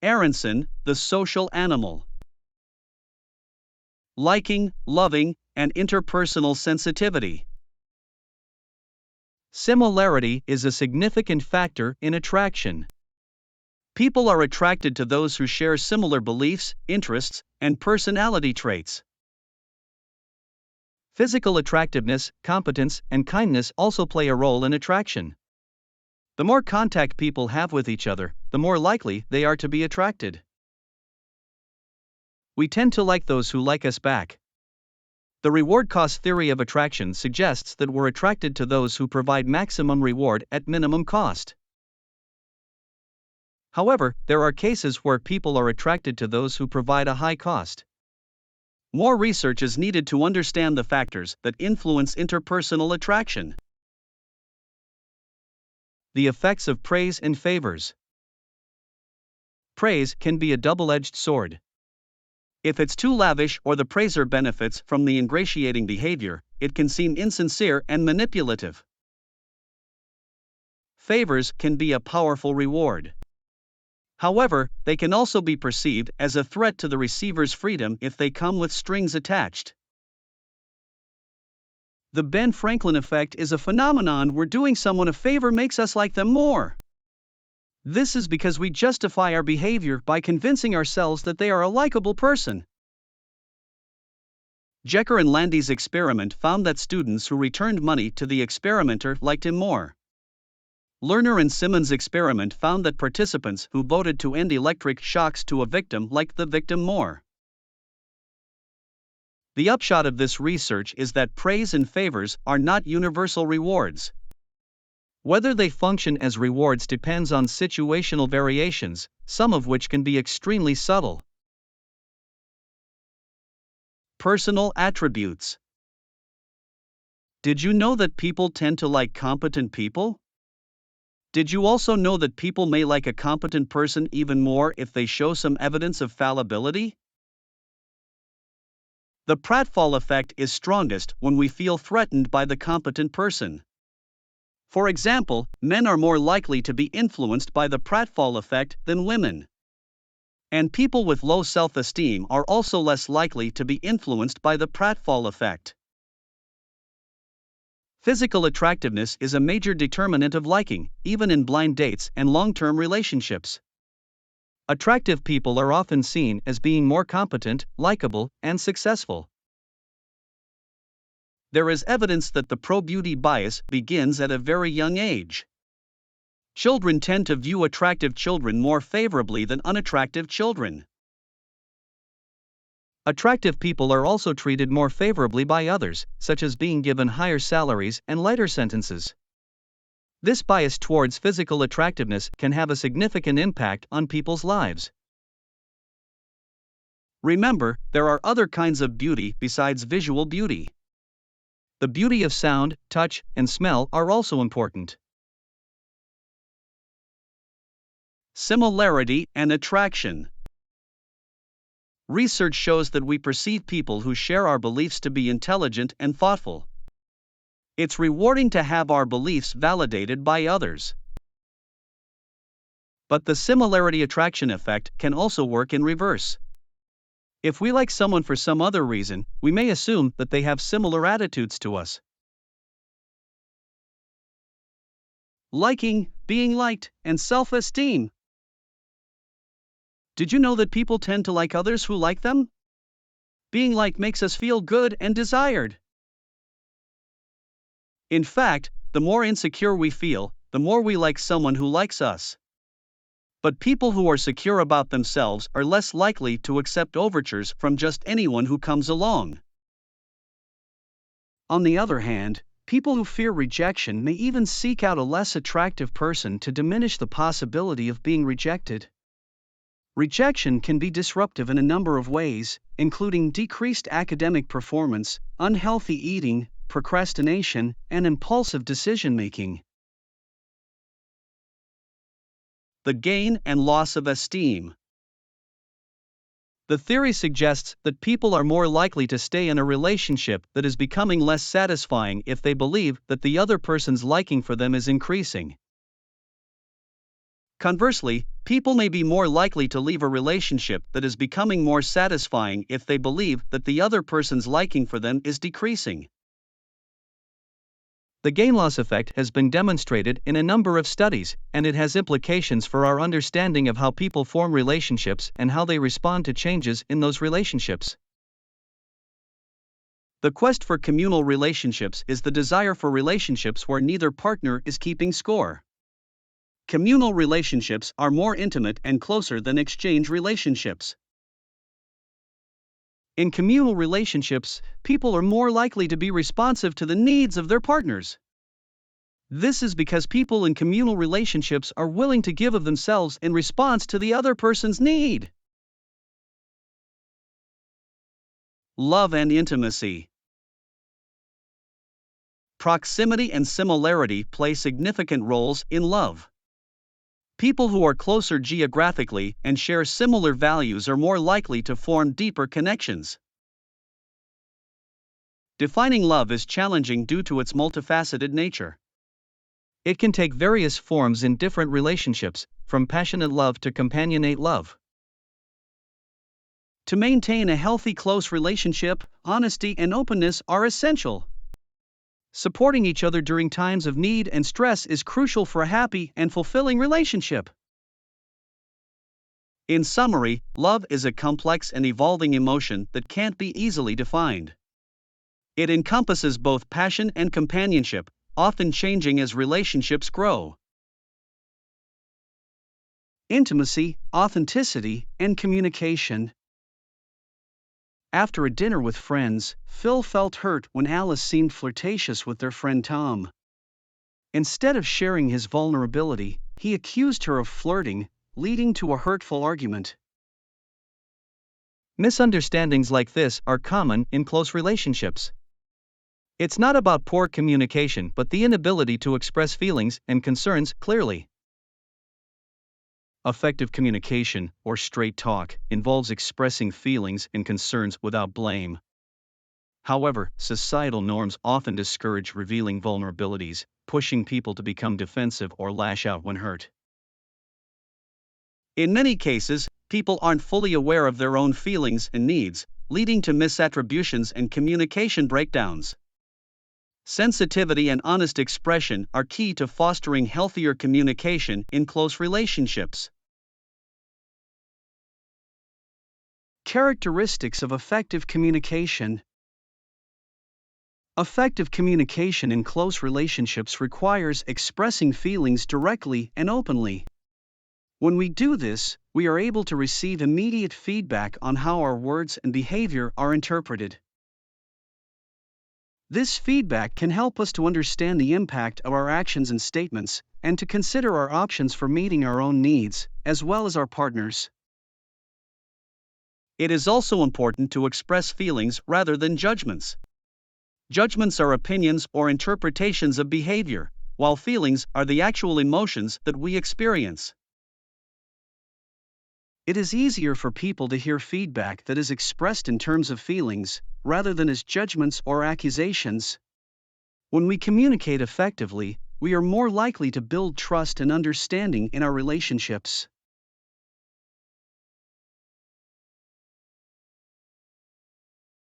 Aronson, The Social Animal. Liking, loving, and interpersonal sensitivity. Similarity is a significant factor in attraction. People are attracted to those who share similar beliefs, interests, and personality traits. Physical attractiveness, competence, and kindness also play a role in attraction. The more contact people have with each other, the more likely they are to be attracted. We tend to like those who like us back. The reward cost theory of attraction suggests that we're attracted to those who provide maximum reward at minimum cost. However, there are cases where people are attracted to those who provide a high cost. More research is needed to understand the factors that influence interpersonal attraction. The effects of praise and favors. Praise can be a double-edged sword. If it's too lavish or the praiser benefits from the ingratiating behavior, it can seem insincere and manipulative. Favors can be a powerful reward. However, they can also be perceived as a threat to the receiver's freedom if they come with strings attached. The Ben Franklin effect is a phenomenon where doing someone a favor makes us like them more. This is because we justify our behavior by convincing ourselves that they are a likable person. Jecker and Landy's experiment found that students who returned money to the experimenter liked him more. Lerner and Simmons' experiment found that participants who voted to end electric shocks to a victim liked the victim more. The upshot of this research is that praise and favors are not universal rewards. Whether they function as rewards depends on situational variations, some of which can be extremely subtle. Personal attributes. Did you know that people tend to like competent people? Did you also know that people may like a competent person even more if they show some evidence of fallibility? The pratfall effect is strongest when we feel threatened by the competent person. For example, men are more likely to be influenced by the pratfall effect than women. And people with low self-esteem are also less likely to be influenced by the pratfall effect. Physical attractiveness is a major determinant of liking, even in blind dates and long-term relationships. Attractive people are often seen as being more competent, likable, and successful. There is evidence that the pro-beauty bias begins at a very young age. Children tend to view attractive children more favorably than unattractive children. Attractive people are also treated more favorably by others, such as being given higher salaries and lighter sentences. This bias towards physical attractiveness can have a significant impact on people's lives. Remember, there are other kinds of beauty besides visual beauty. The beauty of sound, touch, and smell are also important. Similarity and attraction. Research shows that we perceive people who share our beliefs to be intelligent and thoughtful. It's rewarding to have our beliefs validated by others. But the similarity attraction effect can also work in reverse. If we like someone for some other reason, we may assume that they have similar attitudes to us. Liking, being liked, and self-esteem. Did you know that people tend to like others who like them? Being liked makes us feel good and desired. In fact, the more insecure we feel, the more we like someone who likes us. But people who are secure about themselves are less likely to accept overtures from just anyone who comes along. On the other hand, people who fear rejection may even seek out a less attractive person to diminish the possibility of being rejected. Rejection can be disruptive in a number of ways, including decreased academic performance, unhealthy eating, procrastination, and impulsive decision-making. The gain and loss of esteem. The theory suggests that people are more likely to stay in a relationship that is becoming less satisfying if they believe that the other person's liking for them is increasing. Conversely, people may be more likely to leave a relationship that is becoming more satisfying if they believe that the other person's liking for them is decreasing. The gain-loss effect has been demonstrated in a number of studies, and it has implications for our understanding of how people form relationships and how they respond to changes in those relationships. The quest for communal relationships is the desire for relationships where neither partner is keeping score. Communal relationships are more intimate and closer than exchange relationships. In communal relationships, people are more likely to be responsive to the needs of their partners. This is because people in communal relationships are willing to give of themselves in response to the other person's need. Love and intimacy. Proximity and similarity play significant roles in love. People who are closer geographically and share similar values are more likely to form deeper connections. Defining love is challenging due to its multifaceted nature. It can take various forms in different relationships, from passionate love to companionate love. To maintain a healthy close relationship, honesty and openness are essential. Supporting each other during times of need and stress is crucial for a happy and fulfilling relationship. In summary, love is a complex and evolving emotion that can't be easily defined. It encompasses both passion and companionship, often changing as relationships grow. Intimacy, authenticity, and communication. After a dinner with friends, Phil felt hurt when Alice seemed flirtatious with their friend Tom. Instead of sharing his vulnerability, he accused her of flirting, leading to a hurtful argument. Misunderstandings like this are common in close relationships. It's not about poor communication but the inability to express feelings and concerns clearly. Effective communication, or straight talk, involves expressing feelings and concerns without blame. However, societal norms often discourage revealing vulnerabilities, pushing people to become defensive or lash out when hurt. In many cases, people aren't fully aware of their own feelings and needs, leading to misattributions and communication breakdowns. Sensitivity and honest expression are key to fostering healthier communication in close relationships. Characteristics of effective communication. Effective communication in close relationships requires expressing feelings directly and openly. When we do this, we are able to receive immediate feedback on how our words and behavior are interpreted. This feedback can help us to understand the impact of our actions and statements, and to consider our options for meeting our own needs, as well as our partners. It is also important to express feelings rather than judgments. Judgments are opinions or interpretations of behavior, while feelings are the actual emotions that we experience. It is easier for people to hear feedback that is expressed in terms of feelings, rather than as judgments or accusations. When we communicate effectively, we are more likely to build trust and understanding in our relationships.